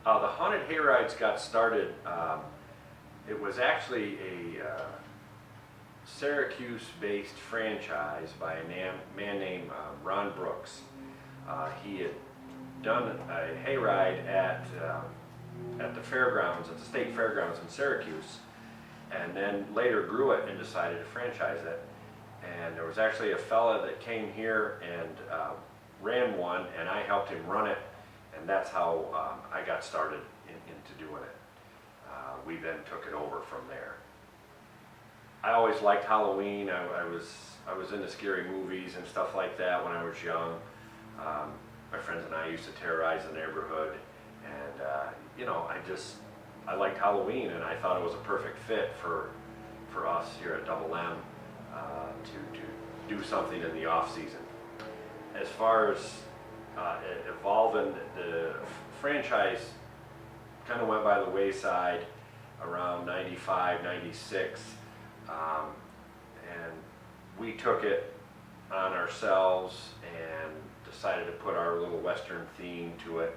The Haunted Hayrides got started, it was actually a Syracuse-based franchise by a man named Ron Brooks. He had done a hayride at the fairgrounds, at the state fairgrounds in Syracuse, and then later grew it and decided to franchise it. And there was actually a fella that came here and ran one, and I helped him run it, and that's how I got started into doing it. We then took it over from there. I always liked Halloween. I was into scary movies and stuff like that when I was young. My friends and I used to terrorize the neighborhood, and you know, I liked Halloween, and I thought it was a perfect fit for us here at Double M to do something in the off season. As far as evolving, the franchise kind of went by the wayside around 95, 96, and we took it on ourselves and decided to put our little Western theme to it.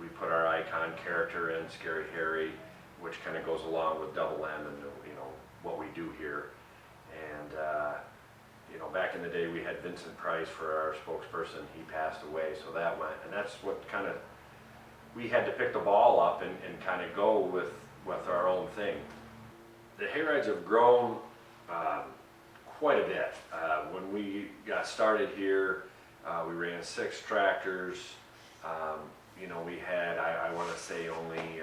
We put our icon character in, Scary Harry, which kind of goes along with Double M and you know what we do here. And you know, back in the day we had Vincent Price for our spokesperson. He passed away, so that went, and that's what kind of, we had to pick the ball up and kind of go with our own thing. The Hayrides have grown quite a bit. When we got started here, we ran 6 tractors. You know, we had, I want to say only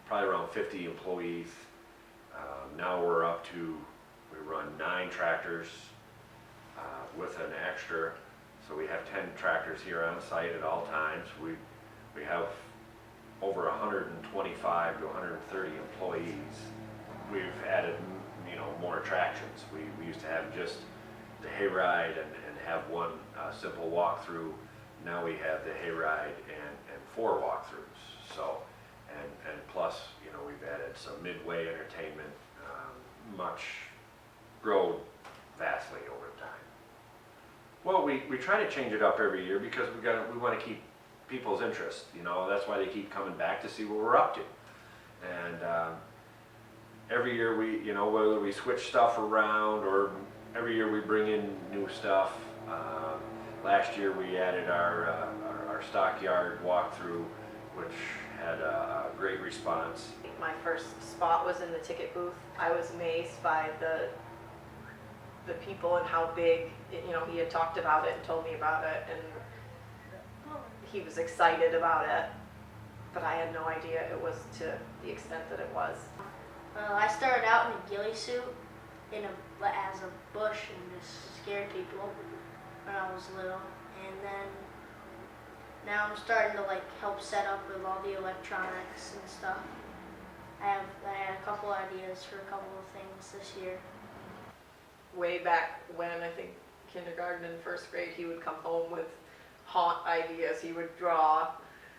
probably around 50 employees. Now we're up to, we run 9 tractors with an extra. So we have 10 tractors here on site at all times. We have over 125 to 130 employees. We've added, you know, more attractions. We used to have just the hayride and have one simple walkthrough. Now we have the hayride and 4 walkthroughs. So, and plus, you know, we've added some midway entertainment, much grown vastly over time. Well, we try to change it up every year because we want to keep people's interest. You know, that's why they keep coming back to see what we're up to. And every year we, you know, whether we switch stuff around or every year we bring in new stuff. Last year we added our stockyard walkthrough, which had a great response. My first spot was in the ticket booth. I was amazed by the people and how big, you know, he had talked about it and told me about it, and he was excited about it, but I had no idea it was to the extent that it was. I started out in a ghillie suit as a bush and just scared people when I was little, and then now I'm starting to like help set up with all the electronics and stuff. I had a couple ideas for a couple of things this year. Way back when, I think kindergarten and first grade, he would come home with haunt ideas. He would draw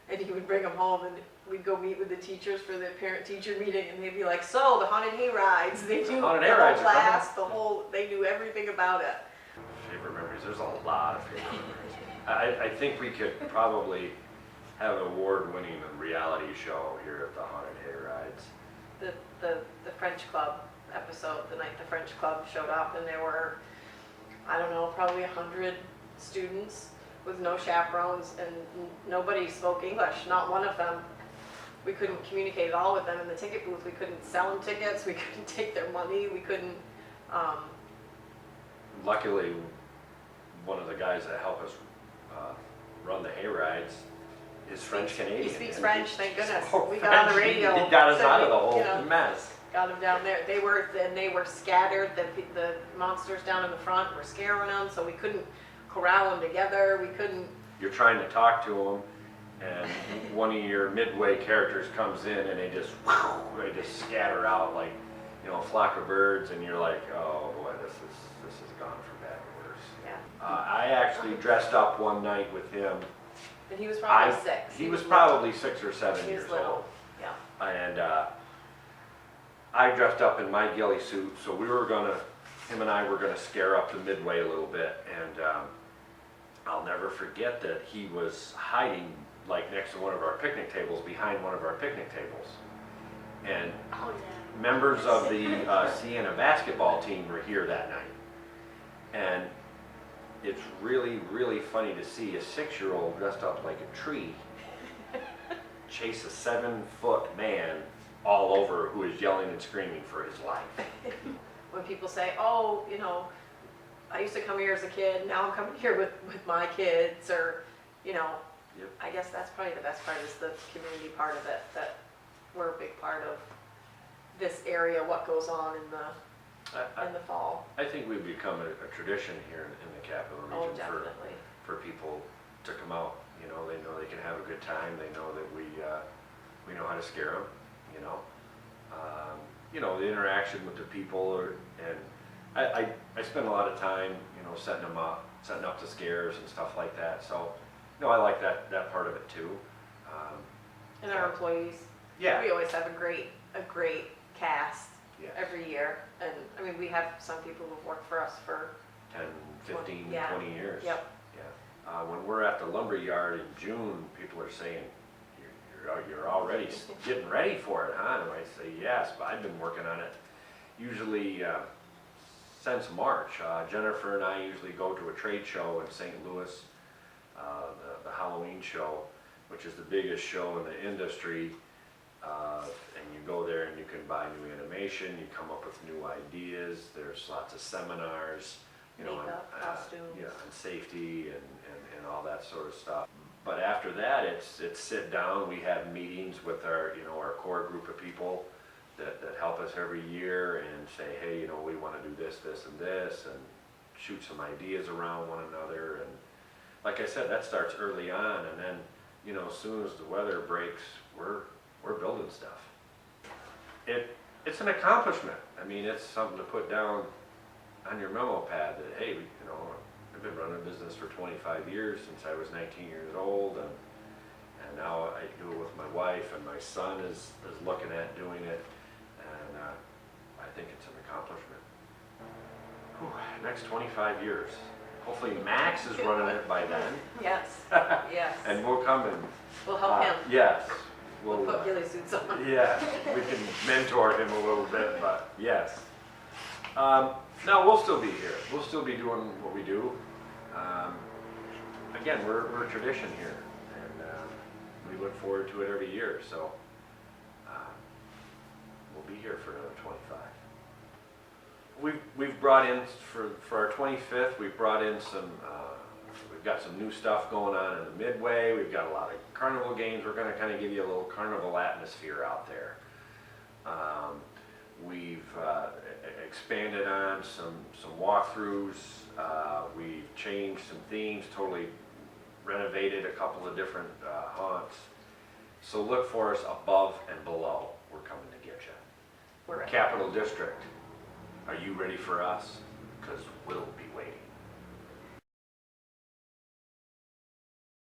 and he would bring them home, and we'd go meet with the teachers for the parent-teacher meeting, and they'd be like, so the Haunted Hayrides, they knew the whole class, they knew everything about it. Favorite memories, there's a lot of favorite memories. I think we could probably have an award-winning reality show here at the Haunted Hayrides. The French Club episode, the night the French Club showed up, and there were, I don't know, probably 100 students with no chaperones, and nobody spoke English, not one of them. We couldn't communicate at all with them in the ticket booth. We couldn't sell them tickets, we couldn't take their money, we couldn't... Luckily, one of the guys that helped us run the hayrides is French Canadian. He speaks French, thank goodness. Oh, we got on the radio. He got us out of the whole you know, mess. Got them down there. They were scattered. The monsters down in the front were scaring them, so we couldn't corral them together. We couldn't. You're trying to talk to them, and one of your midway characters comes in, and they just scatter out like, you know, a flock of birds, and you're like, oh boy, this is gone for bad or worse. Yeah. I actually dressed up one night with him. And he was probably 6. He was probably 6 or 7 he years was little. old. Yeah. And I dressed up in my ghillie suit, so him and I were gonna scare up the midway a little bit, and I'll never forget that he was hiding like next to one of our picnic tables, behind one of our picnic tables. And Oh yeah. members of the Sienna basketball team were here that night. And it's really, really funny to see a 6-year-old dressed up like a tree chase a 7-foot man all over who is yelling and screaming for his life. When people say, oh, you know, I used to come here as a kid, now I'm coming here with my kids, or, you know, Yep. I guess that's probably the best part is the community part of it, that we're a big part of this area, what goes on in the fall. I think we've become a tradition here in the Capital Oh, Region definitely. for people to come out. You know they can have a good time. They know that we know how to scare them. The interaction with the people, and I spend a lot of time, setting up the scares and stuff like that. So, I like that part of it too. And our employees, Yeah. we always have a great cast Yes. every year. And I mean, we have some people who've worked for us for 10, 15, 20, yeah. 20 years. Yep. Yeah. When we're at the lumber yard in June, people are saying, you're already getting ready for it, huh? And I say, yes, but I've been working on it usually since March. Jennifer and I usually go to a trade show in St. Louis, the Halloween show, which is the biggest show in the industry. And you go there and you can buy new animation, you come up with new ideas, there's lots of seminars, Makeup, costumes. on safety and all that sort of stuff. But after that, it's sit down, we have meetings with our core group of people that help us every year and say, hey, we want to do this, this, and this, and shoot some ideas around one another. And like I said, that starts early on, and then, as soon as the weather breaks, we're building stuff. It's an accomplishment. I mean, it's something to put down on your memo pad that, hey, I've been running a business for 25 years since I was 19 years old, and now I do it with my wife, and my son is looking at doing it, and I think it's an accomplishment. Whew, next 25 years. Hopefully Max is running it by then. Yes, yes. And we'll come and We'll help him. Yes. We'll put ghillie suits on. Yeah, we can mentor him a little bit, but yes. No, we'll still be here. We'll still be doing what we do. Again, we're a tradition here, and we look forward to it every year. So we'll be here for another 25. We've brought in for our 25th. We've brought in some. We've got some new stuff going on in the Midway. We've got a lot of carnival games. We're going to kind of give you a little carnival atmosphere out there. We've expanded on some walkthroughs. We've changed some themes, totally renovated a couple of different haunts. So look for us above and below. We're coming to get you. We're ready. Capital District, are you ready for us? Because we'll be waiting.